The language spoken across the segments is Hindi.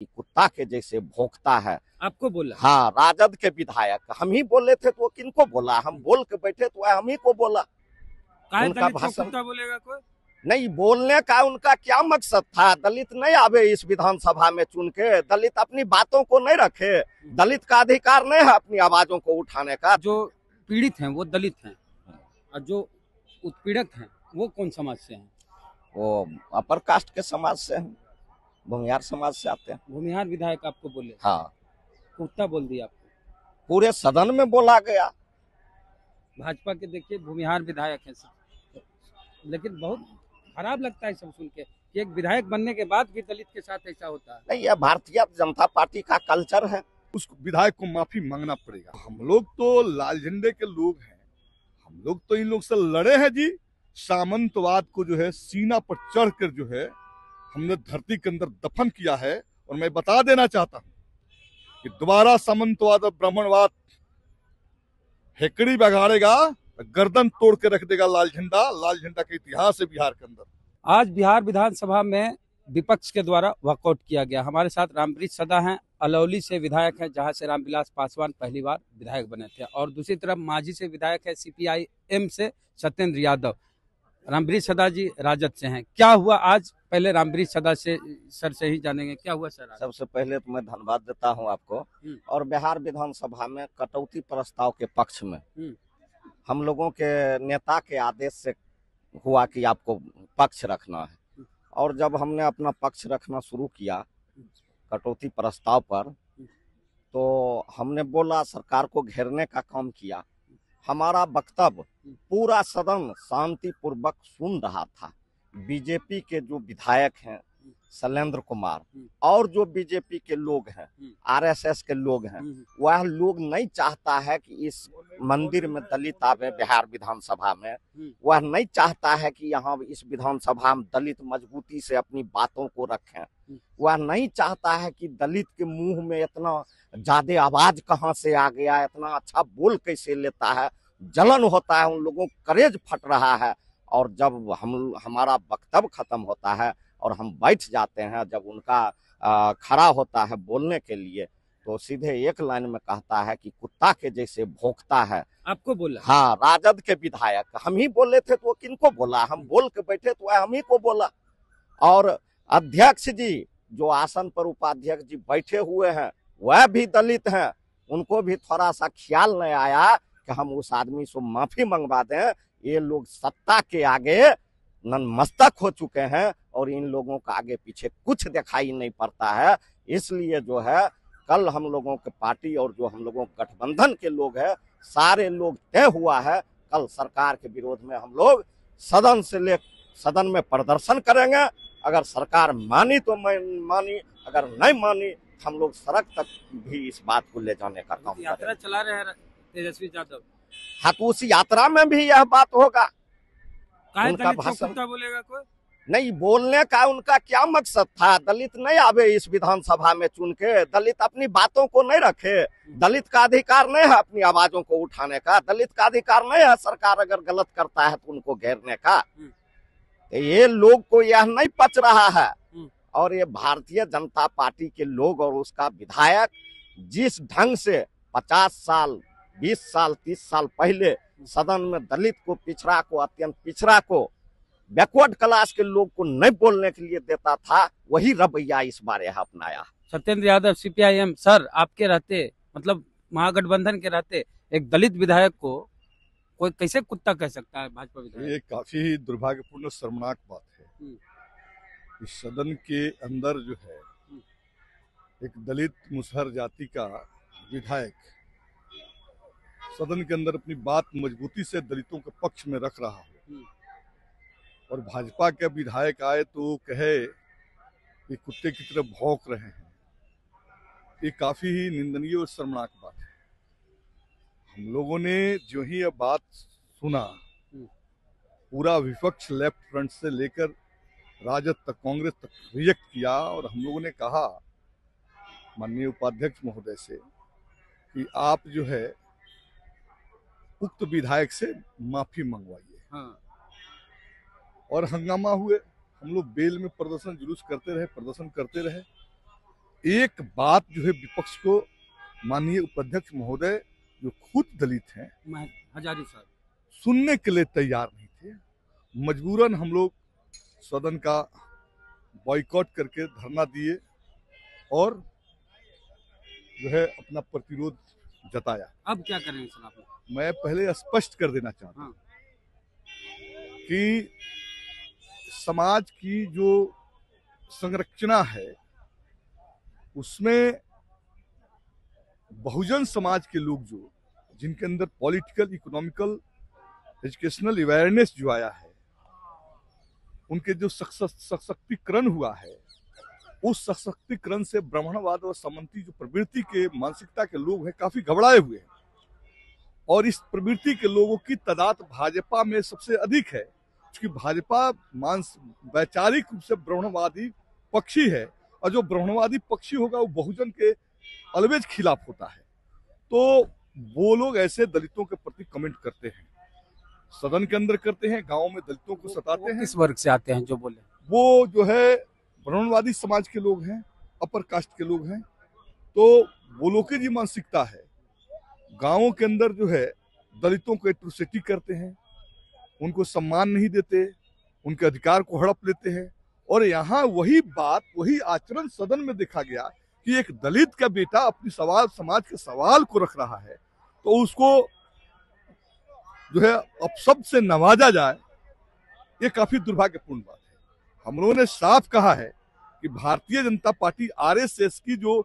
कुत्ता के जैसे भौंकता है। आपको बोला? हाँ, राजद के विधायक हम ही बोले थे तो वो किनको बोला? हम बोल के बैठे तो हम ही को बोला। काहे उनका दलित को भाषण कुत्ता बोलेगा कोई? नहीं, बोलने का उनका क्या मकसद था? दलित नहीं आवे इस विधानसभा में चुन के, दलित अपनी बातों को नहीं रखे, दलित का अधिकार नहीं है अपनी आवाजों को उठाने का। जो पीड़ित हैं वो दलित हैं और जो उत्पीड़क हैं वो कौन समाज से हैं? वो अपर कास्ट के समाज से हैं, भूमिहार समाज से आते हैं। भूमिहार विधायक आपको बोले? हाँ, कुत्ता बोल दिया आपको? पूरे सदन में बोला गया। भाजपा के देखिए भूमिहार विधायक है सब, लेकिन बहुत खराब लगता है सब सुन के कि एक विधायक बनने के बाद भी दलित के साथ ऐसा होता है। नहीं, यह भारतीय जनता पार्टी का कल्चर है। उस विधायक को माफी मांगना पड़ेगा। हम लोग तो लाल झंडे के लोग हैं, हम लोग तो इन लोग से लड़े हैं जी। सामंतवाद को जो है सीना पर चढ़कर जो है हमने धरती के अंदर दफन किया है। और मैं बता देना चाहता हूं कि दोबारा सामंतवाद और ब्राह्मणवाद हेकड़ी बगाड़ेगा, गर्दन तोड़ के रख देगा लाल झंडा के इतिहास है बिहार के अंदर। आज बिहार विधानसभा में विपक्ष के द्वारा वॉकआउट किया गया। हमारे साथ रामप्रीत सदा हैं, अलौली से विधायक हैं, जहां से रामविलास पासवान पहली बार विधायक बने थे, और दूसरी तरफ मांझी से विधायक है, CPIM से सत्येंद्र यादव। रामप्रीत सदा जी राजद से हैं। क्या हुआ आज? पहले रामप्रीत सदा से सर से ही जानेंगे, क्या हुआ सर? सबसे पहले तो मैं धन्यवाद देता हूं आपको। और बिहार विधानसभा में कटौती प्रस्ताव के पक्ष में हम लोगों के नेता के आदेश से हुआ कि आपको पक्ष रखना है, और जब हमने अपना पक्ष रखना शुरू किया कटौती प्रस्ताव पर, तो हमने बोला, सरकार को घेरने का काम किया। हमारा वक्तव्य पूरा सदन शांतिपूर्वक सुन रहा था। बीजेपी के जो विधायक हैं शैलेंद्र कुमार और जो बीजेपी के लोग हैं, RSS के लोग हैं, वह लोग नहीं चाहता है कि इस मंदिर में दलित आवे बिहार विधानसभा में। वह नहीं चाहता है कि यहाँ इस विधानसभा में दलित मजबूती से अपनी बातों को रखें। वह नहीं चाहता है कि दलित के मुंह में इतना ज्यादा आवाज कहाँ से आ गया, इतना अच्छा बोल कैसे लेता है, जलन होता है, उन लोगों को करेज फट रहा है। और जब हमारा वक्तव्य खत्म होता है और हम बैठ जाते हैं, जब उनका खड़ा होता है बोलने के लिए, तो सीधे एक लाइन में कहता है कि कुत्ता के जैसे भौंकता है। आपको बोला? हाँ, राजद के विधायक हम ही बोले थे तो वो किनको बोला? हम बोल के बैठे तो हम ही को बोला। और अध्यक्ष जी, जो आसन पर उपाध्यक्ष जी बैठे हुए हैं, वह भी दलित हैं। उनको भी थोड़ा सा ख्याल नहीं आया कि हम उस आदमी से माफी मंगवा दें। ये लोग सत्ता के आगे नतमस्तक हो चुके हैं और इन लोगों का आगे पीछे कुछ दिखाई नहीं पड़ता है। इसलिए जो है, कल हम लोगों के पार्टी और जो हम लोगों गठबंधन के लोग हैं, सारे लोग तय हुआ है, कल सरकार के विरोध में हम लोग सदन में प्रदर्शन करेंगे। अगर सरकार मानी तो मानी, अगर नहीं मानी हम लोग सड़क तक भी इस बात को ले जाने का काम करेंगे। यात्रा चला रहे हैं तेजस्वी यादव। हाँ, तो उस यात्रा में भी यह बात होगा। उनका भाषण बोलेगा कोई? नहीं, बोलने का उनका क्या मकसद था? दलित नहीं आवे इस विधानसभा में चुन के, दलित अपनी बातों को नहीं रखे, दलित का अधिकार नहीं है अपनी आवाजों को उठाने का, दलित का अधिकार नहीं है सरकार अगर गलत करता है तो उनको घेरने का। तो ये लोग को यह नहीं पच रहा है। और ये भारतीय जनता पार्टी के लोग और उसका विधायक जिस ढंग से 50 साल 20 साल 30 साल पहले सदन में दलित को, पिछड़ा को, अत्यंत पिछड़ा को, बैकवर्ड क्लास के लोग को नहीं बोलने के लिए देता था, वही रवैया इस बार यह अपनाया। सत्येंद्र यादव, CPIM। सर, आपके रहते, मतलब महागठबंधन के रहते, एक दलित विधायक को कोई कैसे कुत्ता कह सकता है भाजपा विधायक? ये काफी दुर्भाग्यपूर्ण शर्मनाक बात है। इस सदन के अंदर जो है एक दलित मुसहर जाति का विधायक सदन के अंदर अपनी बात मजबूती से दलितों के पक्ष में रख रहा हो, और भाजपा के विधायक आए तो कहे कि कुत्ते की तरह भौंक रहे हैं। ये काफी ही निंदनीय और शर्मनाक बात है। हम लोगों ने जो ही यह बात सुना, पूरा विपक्ष लेफ्ट फ्रंट से लेकर राजद तक, कांग्रेस तक रिजेक्ट किया, और हम लोगों ने कहा माननीय उपाध्यक्ष महोदय से कि आप जो है उक्त विधायक से माफी मंगवाइए। हाँ। और हंगामा हुए, हम लोग बेल में प्रदर्शन जुलूस करते रहे, प्रदर्शन करते रहे। एक बात जो है विपक्ष को माननीय उपाध्यक्ष महोदय जो खुद दलित हैं हजारी साहब सुनने के लिए तैयार नहीं थे। मजबूरन हम लोग सदन का बॉयकॉट करके धरना दिए और जो है अपना प्रतिरोध जताया। अब क्या करेंगे सर आप? मैं पहले स्पष्ट कर देना चाहता हूं कि समाज की जो संरचना है उसमें बहुजन समाज के लोग जो जिनके अंदर पॉलिटिकल, इकोनॉमिकल, एजुकेशनल अवेयरनेस जो आया है, उनके जो सशक्तिकरण हुआ है, उस सशक्तिकरण से ब्राह्मणवाद और सामंती जो प्रवृत्ति के मानसिकता के लोग हैं काफी घबराए हुए हैं। और इस प्रवृत्ति के लोगों की तादाद भाजपा में सबसे अधिक है, क्योंकि भाजपा वैचारिक रूप से ब्राह्मणवादी पक्षी है और जो ब्राह्मणवादी पक्षी होगा वो बहुजन के अलवेज खिलाफ होता है। तो वो लोग ऐसे दलितों के प्रति कमेंट करते हैं, सदन के अंदर करते हैं, गांव में दलितों को सताते हैं। किस वर्ग से आते हैं जो बोले? वो जो है ब्राह्मणवादी समाज के लोग हैं, अपर कास्ट के लोग हैं। तो वो लोग की जी मानसिकता है, गांवों के अंदर जो है दलितों को एट्रोसिटी करते हैं, उनको सम्मान नहीं देते, उनके अधिकार को हड़प लेते हैं। और यहाँ वही बात, वही आचरण सदन में देखा गया कि एक दलित का बेटा अपनी समाज के सवाल को रख रहा है तो उसको जो है अपशब्द से नवाजा जाए, ये काफी दुर्भाग्यपूर्ण बात है। हम लोगों ने साफ कहा है कि भारतीय जनता पार्टी आरएसएस की जो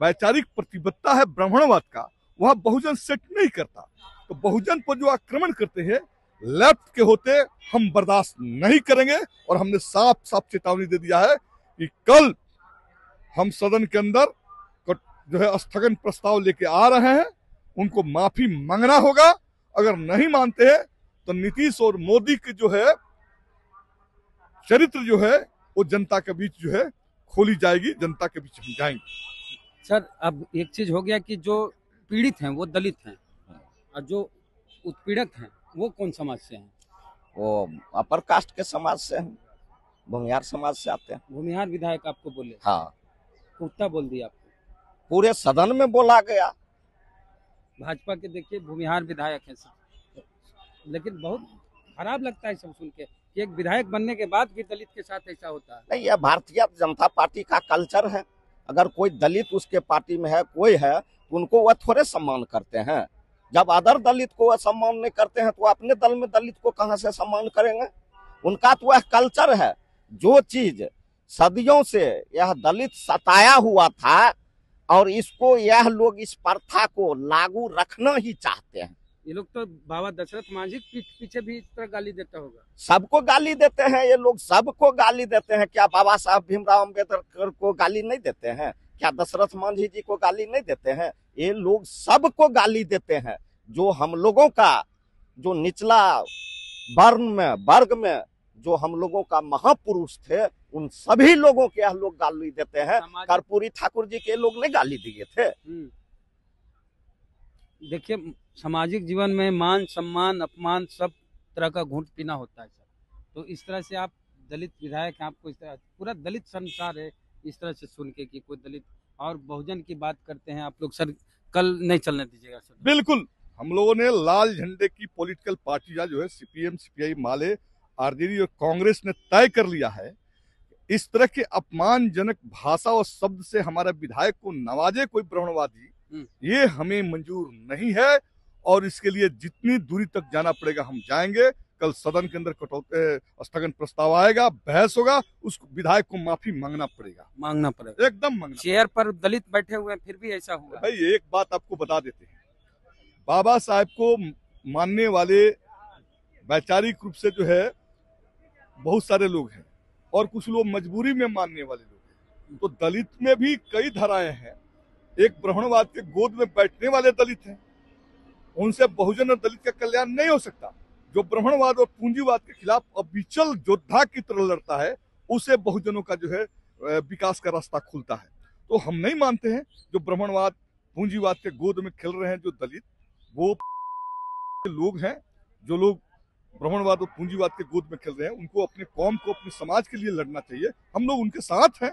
वैचारिक प्रतिबद्धता है ब्राह्मणवाद का, वह बहुजन सेट नहीं करता। तो बहुजन पर जो आक्रमण करते हैं लेफ्ट के होते हम बर्दाश्त नहीं करेंगे। और हमने साफ साफ चेतावनी दे दिया है कि कल हम सदन के अंदर जो है स्थगन प्रस्ताव लेके आ रहे हैं, उनको माफी मांगना होगा। अगर नहीं मानते हैं तो नीतीश और मोदी की जो है चरित्र जो है वो जनता के बीच जो है खोली जाएगी, जनता के बीच हम जाएंगे। सर अब एक चीज हो गया कि जो पीड़ित हैं वो दलित हैं और जो उत्पीड़क हैं वो कौन समाज से हैं? वो अपर कास्ट के समाज से हैं, भूमिहार समाज से आते हैं। भूमिहार विधायक आपको बोले? हाँ, कुत्ता बोल दिया आपको? पूरे सदन में बोला गया। भाजपा के देखिए भूमिहार विधायक है सर, लेकिन बहुत खराब लगता है सब सुन के कि एक विधायक बनने के बाद भी दलित के साथ ऐसा होता है। नहीं, यह भारतीय जनता पार्टी का कल्चर है। अगर कोई दलित उसके पार्टी में है, कोई है, तो उनको वह थोड़े सम्मान करते हैं। जब अदर दलित को वह सम्मान नहीं करते हैं तो अपने दल में दलित को कहां से सम्मान करेंगे? उनका तो वह कल्चर है। जो चीज सदियों से यह दलित सताया हुआ था और इसको यह लोग इस प्रथा को लागू रखना ही चाहते हैं। ये लोग तो बाबा दशरथ मांझी पीठ पीछे भी इस तरह गाली देता होगा। सबको गाली देते हैं ये लोग, सबको गाली देते हैं। क्या बाबा साहब भीमराव अम्बेडकर को गाली नहीं देते हैं? क्या दशरथ मांझी जी को गाली नहीं देते हैं? ये लोग सबको गाली देते हैं। जो हम लोगों का जो निचला वर्ग में जो हम लोगों का महापुरुष थे, उन सभी लोगों के यह लोग गाली देते हैं। कर्पूरी ठाकुर जी के लोग ने गाली दिए थे। देखिए सामाजिक जीवन में मान सम्मान अपमान सब तरह का घूंट पीना होता है सर। तो इस तरह से आप दलित विधायक हैं, आपको इस तरह पूरा दलित संसार है इस तरह से सुन के कि कोई दलित और बहुजन की बात करते हैं आप लोग। सर कल नहीं चलने दीजिएगा सर? बिल्कुल, हम लोगों ने लाल झंडे की पॉलिटिकल पार्टियां जो है सीपीएम, सीपीआई, माले, आरजेडी और कांग्रेस ने तय कर लिया है इस तरह के अपमानजनक भाषा और शब्द से हमारे विधायक को नवाजे कोई ब्राह्मणवादी, ये हमें मंजूर नहीं है। और इसके लिए जितनी दूरी तक जाना पड़ेगा हम जाएंगे। कल सदन के अंदर स्थगन प्रस्ताव आएगा, बहस होगा, उस विधायक को माफी मांगना पड़ेगा, एकदम मांगना। चेयर पर दलित बैठे हुए हैं फिर भी ऐसा हुआ? भाई एक बात आपको बता देते हैं, बाबा साहब को मानने वाले वैचारिक रूप से जो है बहुत सारे लोग हैं और कुछ लोग मजबूरी में मानने वाले लोग हैं। तो दलित में भी कई धाराएं हैं। एक ब्राह्मणवाद के गोद में बैठने वाले दलित हैं, उनसे बहुजन और दलित का कल्याण नहीं हो सकता। जो ब्राह्मणवाद और पूंजीवाद के खिलाफ अविचल योद्धा की तरह लड़ता है, उसे बहुजनों का जो है विकास का रास्ता खुलता है। तो हम नहीं मानते हैं जो ब्राह्मणवाद पूंजीवाद के गोद में खेल रहे हैं जो दलित, वो लोग हैं जो लोग ब्राह्मणवाद और पूंजीवाद के गोद में खेल रहे हैं। उनको अपने कौम को, अपने समाज के लिए लड़ना चाहिए। हम लोग उनके साथ हैं।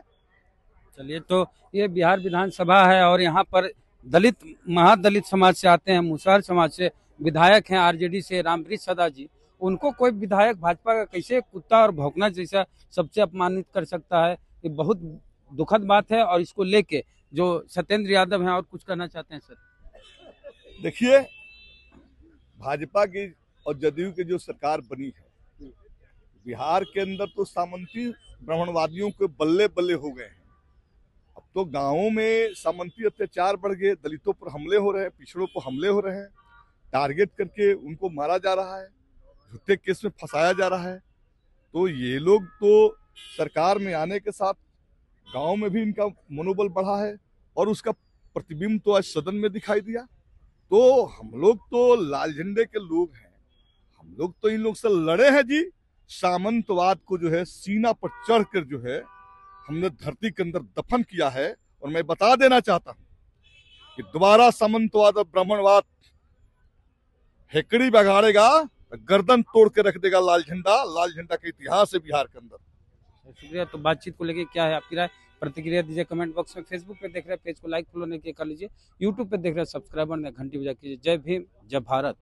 चलिए, तो ये बिहार विधानसभा है और यहाँ पर दलित महादलित समाज से आते हैं, मुसहर समाज से विधायक हैं, आरजेडी से रामप्रीत सदा जी। उनको कोई विधायक भाजपा का कैसे कुत्ता और भौंकना जैसा सबसे अपमानित कर सकता है? ये बहुत दुखद बात है। और इसको लेके जो सत्येंद्र यादव हैं और कुछ कहना चाहते हैं सर? देखिए, भाजपा की और जदयू की जो सरकार बनी है, बिहार के अंदर तो सामंती ब्राह्मणवादियों के बल्ले बल्ले हो गए हैं। अब तो गांवों में सामंती अत्याचार बढ़ गए, दलितों पर हमले हो रहे हैं, पिछड़ों पर हमले हो रहे हैं, टारगेट करके उनको मारा जा रहा है, झूठे केस में फंसाया जा रहा है। तो ये लोग तो सरकार में आने के साथ गांव में भी इनका मनोबल बढ़ा है और उसका प्रतिबिंब तो आज सदन में दिखाई दिया। तो हम लोग तो लाल झंडे के लोग हैं, हम लोग तो इन लोग से लड़े हैं जी। सामंतवाद को जो है सीना पर चढ़कर जो है हमने धरती के अंदर दफन किया है। और मैं बता देना चाहता हूं कि दोबारा सामंतवाद और ब्राह्मणवाद हेकड़ी बगाड़ेगा, गर्दन तोड़ के रख देगा लाल झंडा के इतिहास है बिहार के अंदर। शुक्रिया। तो बातचीत को लेके क्या है आपकी राय, प्रतिक्रिया दीजिए कमेंट बॉक्स में। फेसबुक पे देख रहे हैं पेज को लाइक फॉलो नहीं किया कर लीजिए, यूट्यूब पे देख रहे हैं सब्सक्राइबर ने घंटी बजा कीजिए। जय भीम, जय भारत।